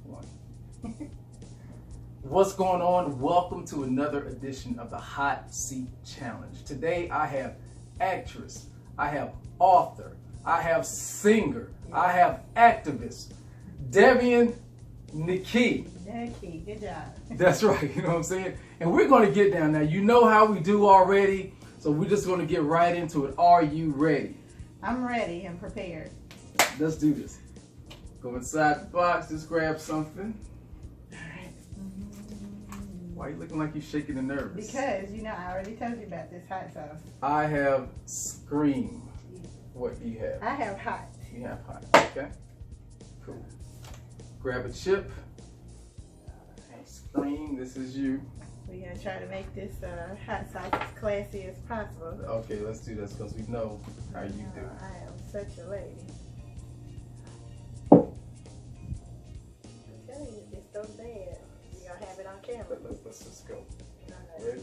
one. What's going on? Welcome to another edition of the Hot Seat Challenge. Today I have actress, I have author, I have singer, I have activist, Devian Nikei. Nikei, good job. That's right, you know what I'm saying? And we're going to get down now. You know how we do already, so we're just going to get right into it. Are you ready? I'm ready and prepared. Let's do this. Go inside the box, just grab something. Why are you looking like you're shaking and nervous? Because, you know, I already told you about this hot sauce. I have Scream. What do you have? I have hot. You have hot. Okay. Cool. Grab a chip. And Scream, this is you. We're going to try to make this hot sauce as classy as possible. Okay, let's do this because we know how you do. I am such a lady. I'm telling you, it's so bad. You're going to have it on camera. Let's just go. Right. Ready?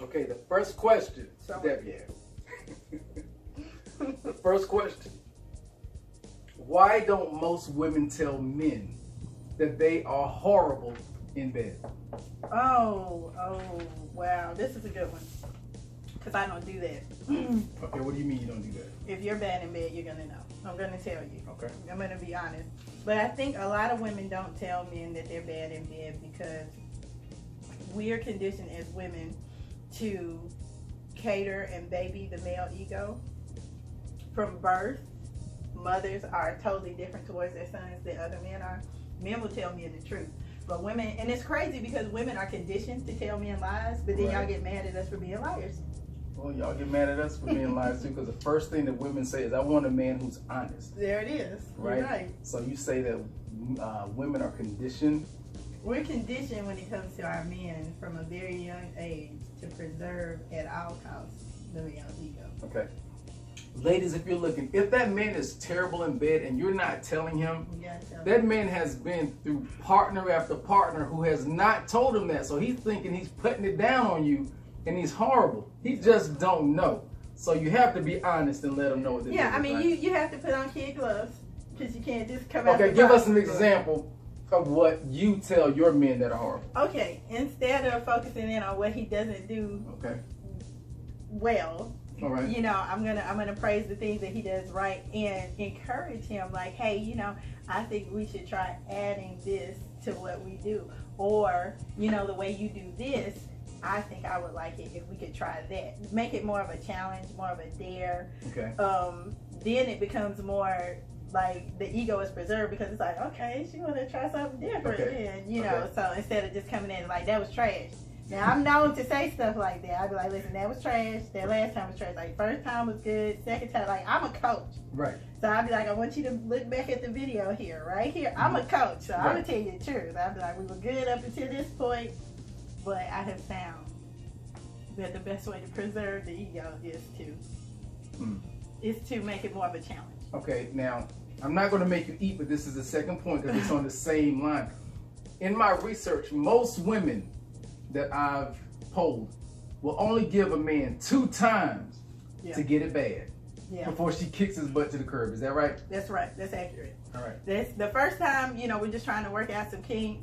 Okay, the first question, Devian. The first question. Why don't most women tell men that they are horrible in bed? Oh, wow. This is a good one. Because I don't do that. Okay, what do you mean you don't do that? If you're bad in bed, you're going to know. I'm going to tell you. Okay. I'm going to be honest. But I think a lot of women don't tell men that they're bad in bed because we are conditioned as women to cater and baby the male ego. From birth, mothers are totally different towards their sons than other men are. Men will tell men the truth. But women, and it's crazy because women are conditioned to tell men lies, but then y'all get mad at us for being liars. Well, y'all get mad at us for being liars too, because the first thing that women say is, I want a man who's honest. There it is. Right? You're right. So you say that women are conditioned? We're conditioned when it comes to our men from a very young age to preserve at all costs the male ego. Okay. Ladies, if you're looking, if that man is terrible in bed and you're not telling him, that man has been through partner after partner who has not told him that. So he's thinking he's putting it down on you and he's horrible. He just don't know. So you have to be honest and let him know what they're doing. Yeah, I mean, right? you have to put on kid gloves because you can't just come out. Okay, give us an example of what you tell your men that are horrible. Okay, instead of focusing in on what he doesn't do well, all right. You know, I'm gonna praise the things that he does right and encourage him. Like, hey, you know, I think we should try adding this to what we do, or you know, the way you do this, I think I would like it if we could try that. Make it more of a challenge, more of a dare. Okay. Then it becomes more like the ego is preserved because it's like, okay, she want to try something different, and you know, so instead of just coming in like that was trash. Now I'm known to say stuff like that. I'd be like, listen, that was trash. That last time was trash. Like first time was good. Second time, like I'm a coach. Right. So I'd be like, I want you to look back at the video here, right here. I'm a coach, so I'm gonna tell you the truth. I'd be like, we were good up until this point, but I have found that the best way to preserve the ego is to make it more of a challenge. Okay, now I'm not going to make you eat, but this is the second point because it's on the same line. In my research, most women that I've polled will only give a man 2 times to get it bad before she kicks his butt to the curb. Is that right? That's right. That's accurate. All right. That's the first time, you know, we're just trying to work out some kinks.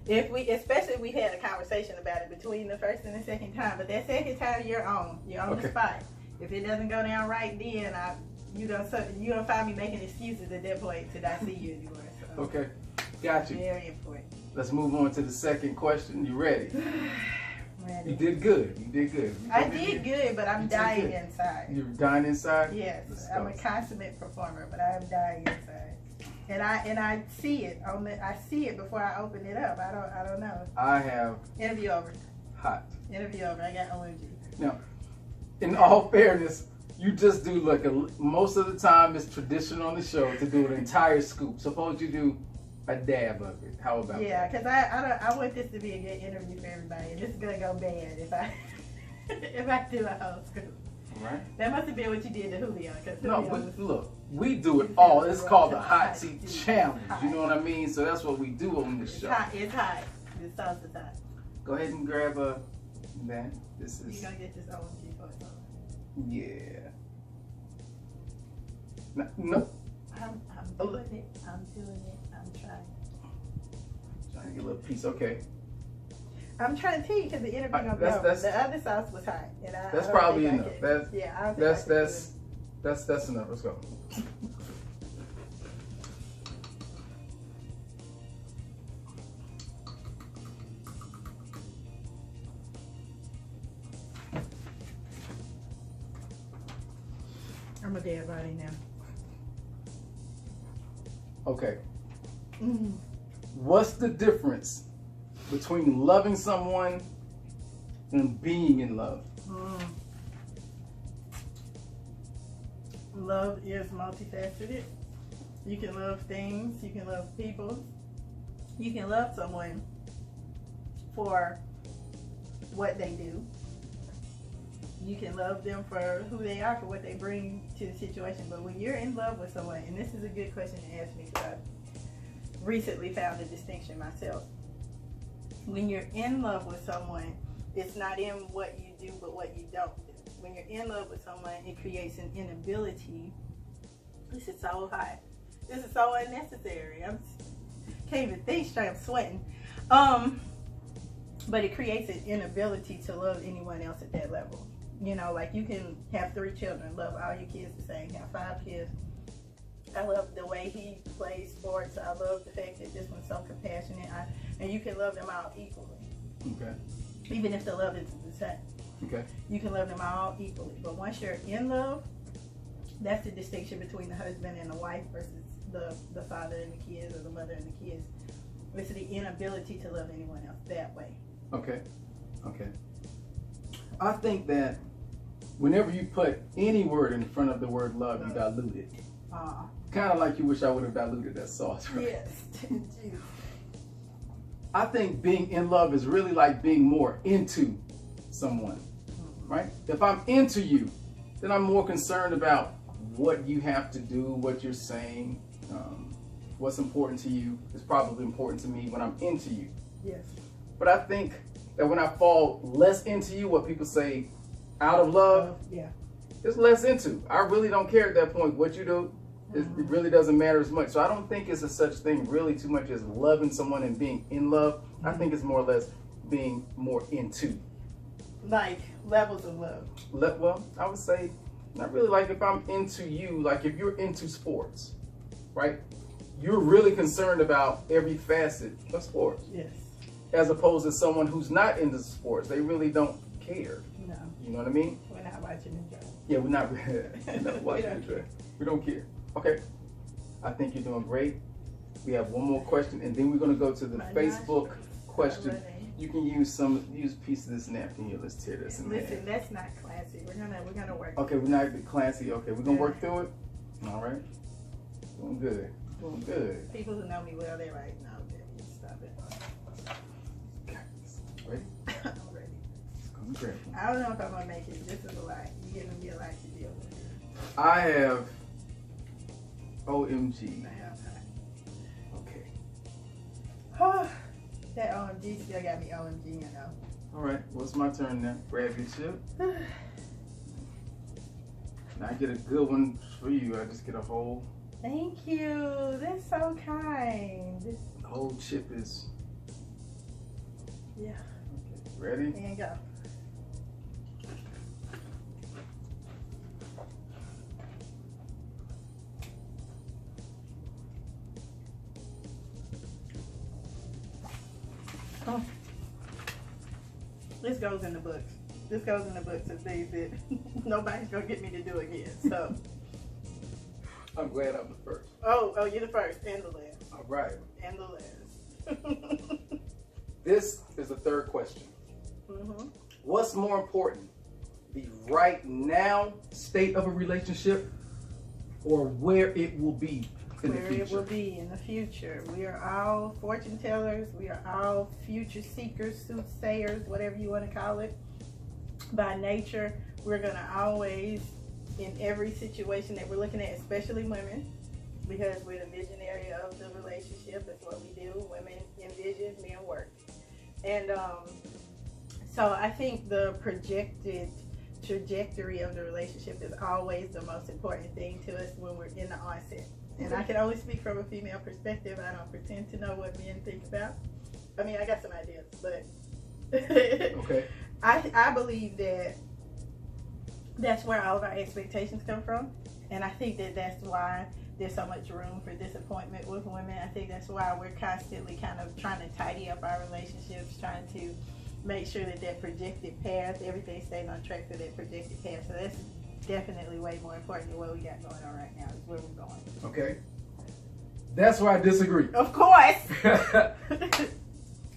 Especially if we had a conversation about it between the first and the second time, but that second time you're on the spot. If it doesn't go down right, then you don't find me making excuses at that point to not see you anymore. So. Okay, got you. Very important. Let's move on to the second question. You ready? Ready. You did good. You did good. I did good, but I'm dying inside. You're dying inside? Yes, I'm a consummate performer, but I am dying inside. And I see it I see it before I open it up. I don't know. I have interview over. Hot. Interview over. I got OMG. Now, in all fairness, you just do most of the time it's tradition on the show to do an entire scoop. Suppose you do a dab of it. How about that? Yeah, because I want this to be a good interview for everybody. And this is gonna go bad if I if I do a whole scoop. Right. That must have been what you did to Julio. No, but look, we do it all. It's called the Hot Seat Challenge. You know what I mean? So that's what we do on this show. It's hot. The sauce is hot. Go ahead and grab a that this is. You're gonna get this OMG photo. Yeah. No. I'm doing it. I'm trying. Trying to get a little piece. Okay. I'm trying to tell you because the interview gonna be over. The other sauce was hot, and that's probably enough. That's enough. Let's go. I'm a dead body now. Okay. What's the difference between loving someone and being in love? Love is multifaceted. You can love things, you can love people, you can love someone for what they do. You can love them for who they are, for what they bring to the situation. But when you're in love with someone, and this is a good question to ask me because I recently found a distinction myself. When you're in love with someone, it's not in what you do, but what you don't do. When you're in love with someone, it creates an inability. This is so hot. This is so unnecessary. Can't even think straight. I'm sweating. But it creates an inability to love anyone else at that level. You know, like you can have 3 children, love all your kids the same, have 5 kids. I love the way he plays sports. I love the fact that this one's so compassionate. And you can love them all equally. Okay. Even if the love isn't the same. Okay. You can love them all equally. But once you're in love, that's the distinction between the husband and the wife versus the father and the kids, or the mother and the kids. It's the inability to love anyone else that way. Okay. Okay. I think that whenever you put any word in front of the word love, you dilute it. Kind of like you wish I would have diluted that sauce, right? Yes. I think being in love is really like being more into someone, right? If I'm into you, then I'm more concerned about what you have to do, what you're saying, what's important to you is probably important to me when I'm into you. Yes. But I think that when I fall less into you, what people say out of love, yeah, it's less into. I really don't care at that point what you do. It really doesn't matter as much. So I don't think it's a such thing really too much as loving someone and being in love. I think it's more or less being more into. Like levels of love. Well, I would say not really. Like if I'm into you, like if you're into sports, right? You're really concerned about every facet of sports. Yes. As opposed to someone who's not into sports. They really don't care. No. You know what I mean? We're not watching the draft. Yeah, we're not watching the draft. We don't care. Okay. I think you're doing great. We have one more question, and then we're going to go to the Facebook question. You can use a piece of this napkin here. Let's tear this in there. Listen, that's not classy. We're gonna work. Okay, we're not classy. Okay, we're gonna work through it. All right. Doing good. Doing good. People who know me well, they're right now. Stop it. Ready? I'm ready. Come grab one. I don't know if I'm gonna make it. This is a lot. You're giving me a lot to deal with. I have OMG. Okay. That OMG still got me OMG, you know. All right. Well, it's my turn now. Grab your chip. Now I get a good one for you. I just get a whole. Thank you. That's so kind. The whole chip is. Yeah. Okay. Ready? There you go. Oh. This goes in the books. This goes in the books of things that nobody's gonna get me to do again. So. I'm glad I'm the first. Oh, you're the first and the last. All right. And the last. This is the third question. What's more important, the right now state of a relationship, or where it will be in the future? Where it will be in the future. We are all fortune tellers. We are all future seekers, soothsayers, whatever you want to call it. By nature, we're going to always, in every situation that we're looking at, especially women, because we're the visionary of the relationship. That's what we do. Women envision, men work. And So I think the projected trajectory of the relationship is always the most important thing to us when we're in the onset. And I can only speak from a female perspective. I don't pretend to know what men think about. I mean, I got some ideas, but okay. I believe that that's where all of our expectations come from. And I think that that's why there's so much room for disappointment with women. I think that's why we're constantly kind of trying to tidy up our relationships, trying to make sure that projected path, everything stays on track for that projected path. So that's definitely way more important than what we got going on right now, is where we're going. Okay. That's where I disagree. Of course.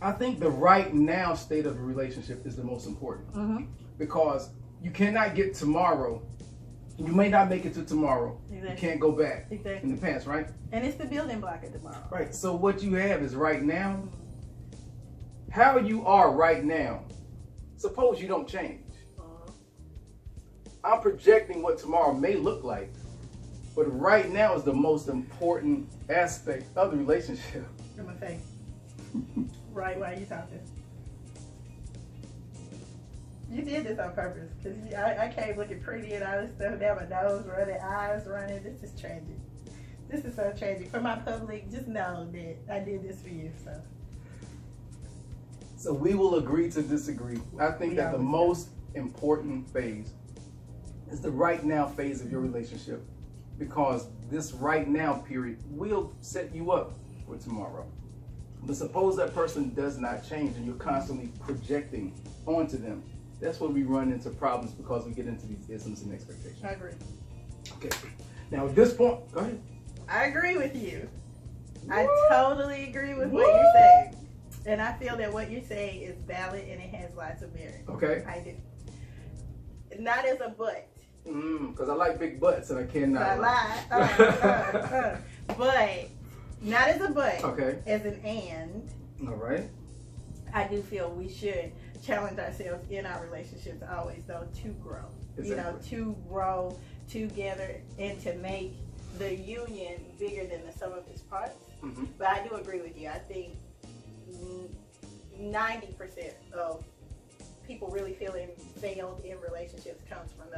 I think the right now state of a relationship is the most important. Because you cannot get tomorrow. You may not make it to tomorrow. Exactly. You can't go back in the past, right? And it's the building block of tomorrow. Right. So what you have is right now. How you are right now. Suppose you don't change. I'm projecting what tomorrow may look like. But right now is the most important aspect of the relationship. I'm going to say. Right, why are you talking? You did this on purpose, because I came looking pretty and all this stuff. Now my nose running, eyes running. This is tragic. This is so tragic. For my public, just know that I did this for you. So we will agree to disagree. I think that the most important phase is the right now phase of your relationship, because this right now period will set you up for tomorrow. But suppose that person does not change and you're constantly projecting onto them. That's where we run into problems, because we get into these isms and expectations. I agree. Okay. Now at this point, go ahead. I agree with you. What? I totally agree with what you're saying. And I feel that what you're saying is valid and it has lots of merit. Okay. I do. Not as a but. Because I like big butts and I cannot lie. But not as a but. Okay. As an and. All right. I do feel we should challenge ourselves in our relationships always, though, to grow. Exactly. You know, to grow together and to make the union bigger than the sum of its parts. But I do agree with you. I think 90% of people really feeling failed in relationships comes from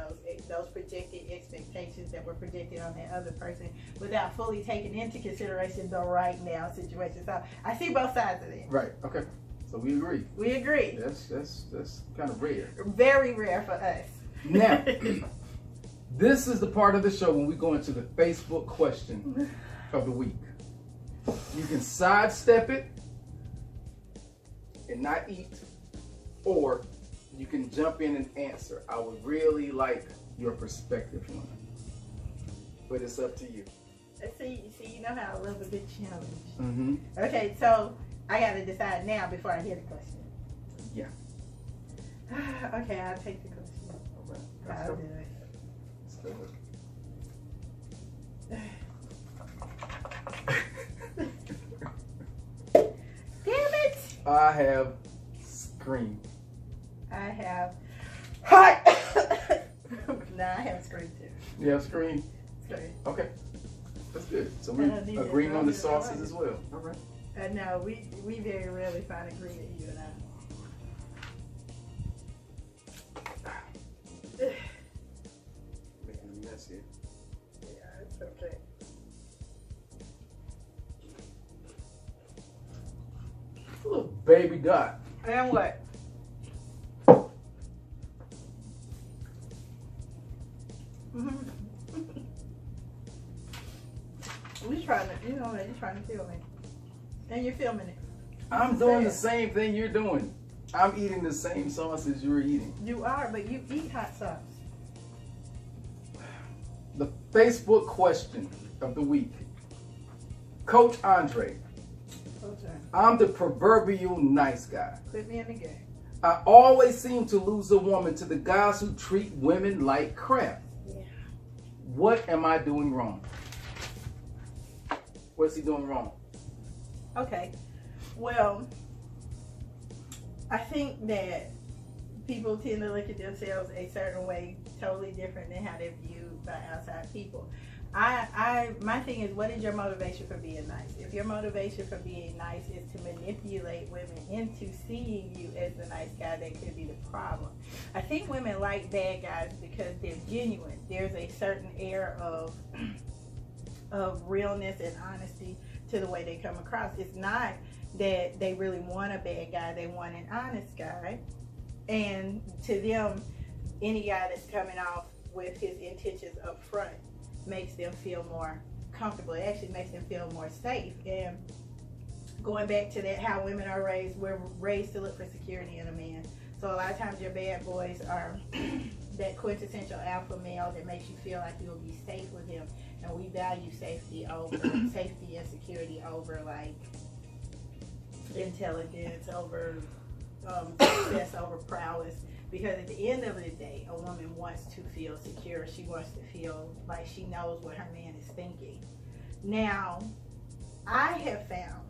those projected expectations that were projected on that other person without fully taking into consideration the right now situation. So I see both sides of it. Right. Okay. So we agree. We agree. That's kind of rare. Very rare for us. Now, this is the part of the show when we go into the Facebook question of the week. You can sidestep it and not eat, or you can jump in and answer. I would really like your perspective on it, but it's up to you. See, you know how I love a good challenge. Okay, so I got to decide now before I hear the question. Yeah. Okay, I'll take the question. Okay. I'll do it. Let's do it. Damn it! I have Scream. I have Heart. Nah, I have Scream too. You have Scream? Scream. Okay. That's good. So we're agreeing on the sauces as well. All right. No, we very rarely find agreement, you and I. Making a mess here. Yeah, it's okay. Little baby Dot. And what? You're trying to film me. And you're filming it. I'm doing the same thing you're doing. I'm eating the same sauce as you're eating. You are, but you eat hot sauce. The Facebook question of the week. Coach Andre. I'm the proverbial nice guy. Put me in the game. I always seem to lose a woman to the guys who treat women like crap. Yeah. What am I doing wrong? What's he doing wrong? Okay. Well, I think that people tend to look at themselves a certain way, totally different than how they're viewed by outside people. My thing is, what is your motivation for being nice? If your motivation for being nice is to manipulate women into seeing you as the nice guy, that could be the problem. I think women like bad guys because they're genuine. There's a certain air of realness and honesty to the way they come across. It's not that they really want a bad guy, they want an honest guy. And to them, any guy that's coming off with his intentions up front makes them feel more comfortable. It actually makes them feel more safe. And going back to that, how women are raised, we're raised to look for security in a man. So a lot of times your bad boys are that quintessential alpha male that makes you feel like you'll be safe with him. And we value safety over safety and security over like intelligence, over success, over prowess. Because at the end of the day, a woman wants to feel secure. She wants to feel like she knows what her man is thinking. Now, I have found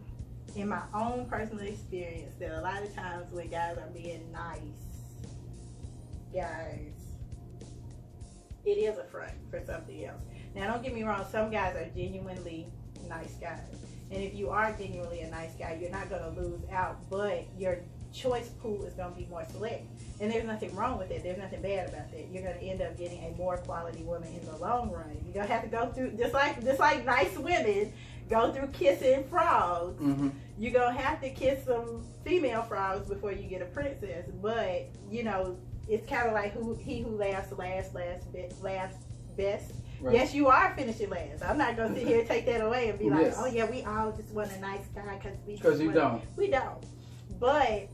in my own personal experience that a lot of times when guys are being nice, guys, it is a front for something else. Now, don't get me wrong. Some guys are genuinely nice guys. And if you are genuinely a nice guy, you're not going to lose out, but your choice pool is going to be more select. And there's nothing wrong with it. There's nothing bad about that. You're going to end up getting a more quality woman in the long run. You're going to have to go through, just like nice women go through kissing frogs. Mm-hmm. You're going to have to kiss some female frogs before you get a princess. But, you know, it's kind of like he who laughs last best. Right. Yes, you are finishing last. I'm not going to sit here and take that away and be like, yes, oh yeah, we all just want a nice guy because you don't. We don't. But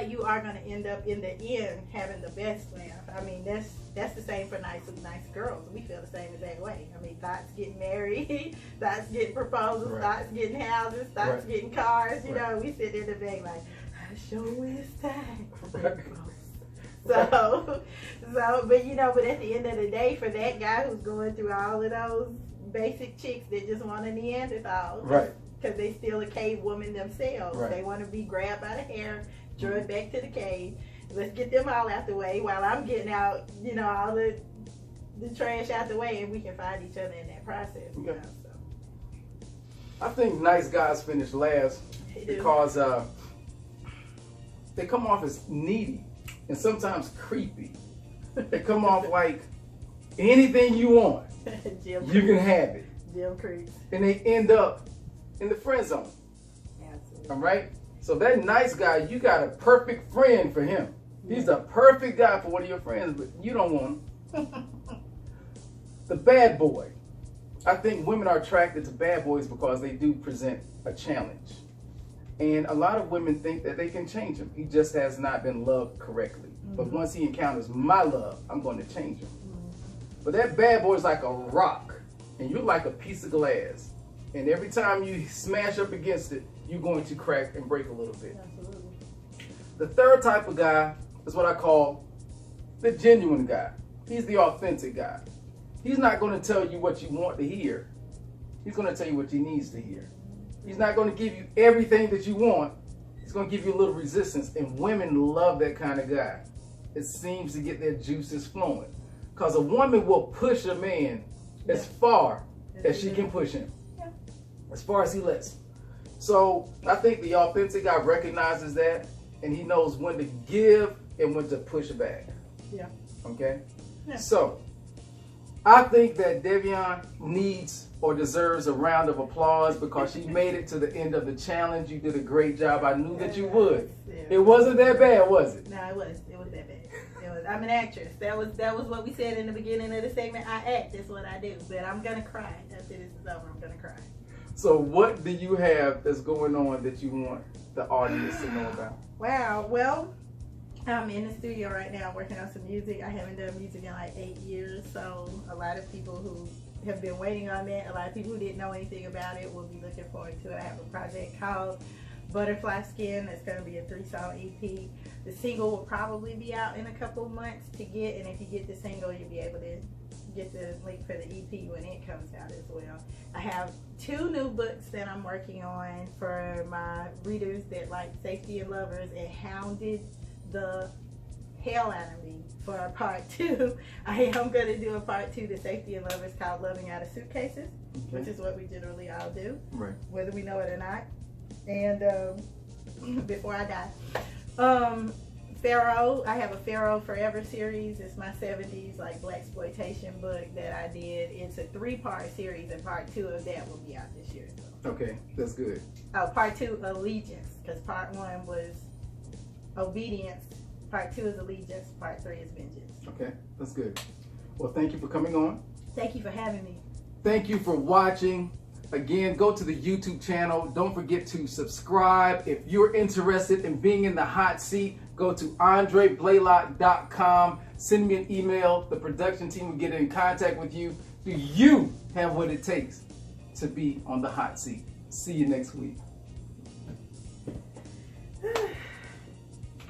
you are going to end up in the end having the best laugh. I mean, that's the same for nice girls. We feel the same exact way. I mean, thoughts getting married, thoughts getting proposals, right, thoughts getting houses, thoughts right, getting cars. You know, we sit in the back like, I sure is time. Right. So, but you know, but at the end of the day, for that guy who's going through all of those basic chicks that just want a Neanderthal, right? Because they still a cave woman themselves. Right. They want to be grabbed by the hair, drugged back to the cave. Let's get them all out the way while I'm getting out, you know, all the trash out the way, and we can find each other in that process. Okay. You know, so. I think nice guys finish last because they come off as needy and sometimes creepy. They come off like anything you want, you can have it. Jim Creeps. And they end up in the friend zone. Absolutely. All right? So that nice guy, you got a perfect friend for him. He's the perfect guy for one of your friends, but you don't want him. The bad boy. I think women are attracted to bad boys because they do present a challenge. And a lot of women think that they can change him. He just has not been loved correctly. Mm-hmm. But once he encounters my love, I'm going to change him. Mm-hmm. But that bad boy is like a rock, and you're like a piece of glass. And every time you smash up against it, you're going to crack and break a little bit. Absolutely. The third type of guy is what I call the genuine guy. He's the authentic guy. He's not going to tell you what you want to hear. He's going to tell you what he needs to hear. He's not going to give you everything that you want. He's going to give you a little resistance. And women love that kind of guy. It seems to get their juices flowing. Because a woman will push a man as far as she can push him. As far as he lets. So I think the authentic guy recognizes that, and he knows when to give and when to push back. Yeah. Okay? Yeah. So I think that Devian needs or deserves a round of applause because she made it to the end of the challenge. You did a great job. I knew that you would. Yeah. It wasn't that bad, was it? No, it was that bad. I'm an actress. That was what we said in the beginning of the segment. I act. That's what I do. But I'm gonna cry after this is over. I'm gonna cry. So what do you have that's going on that you want the audience to know about? Wow. Well, I'm in the studio right now working on some music. I haven't done music in like 8 years, so a lot of people who have been waiting on that, a lot of people who didn't know anything about it will be looking forward to it. I have a project called Butterfly Skin. That's going to be a 3-song EP. The single will probably be out in a couple months to get, and if you get the single, you'll be able to get the link for the EP when it comes out as well. I have 2 new books that I'm working on for my readers that like Safety and Lovers and hounded the hell out of me for part 2. I am going to do a part 2 to Safety and Love. It's called Loving Out of Suitcases, which is what we generally all do, right? Whether we know it or not. And before I die, Pharaoh, I have a Pharaoh Forever series. It's my 70s like blaxploitation book that I did. It's a 3-part series, and part 2 of that will be out this year. So. Okay, that's good. Oh, part 2, Allegiance, because part 1 was Obedience, part 2 is Allegiance, part 3 is Vengeance. Okay, that's good. Well, thank you for coming on. Thank you for having me. Thank you for watching. Again, go to the YouTube channel. Don't forget to subscribe. If you're interested in being in the hot seat, go to andreblaylock.com. Send me an email. The production team will get in contact with you. Do you have what it takes to be on the hot seat? See you next week.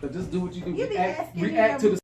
But just do what you do. You be asking React to the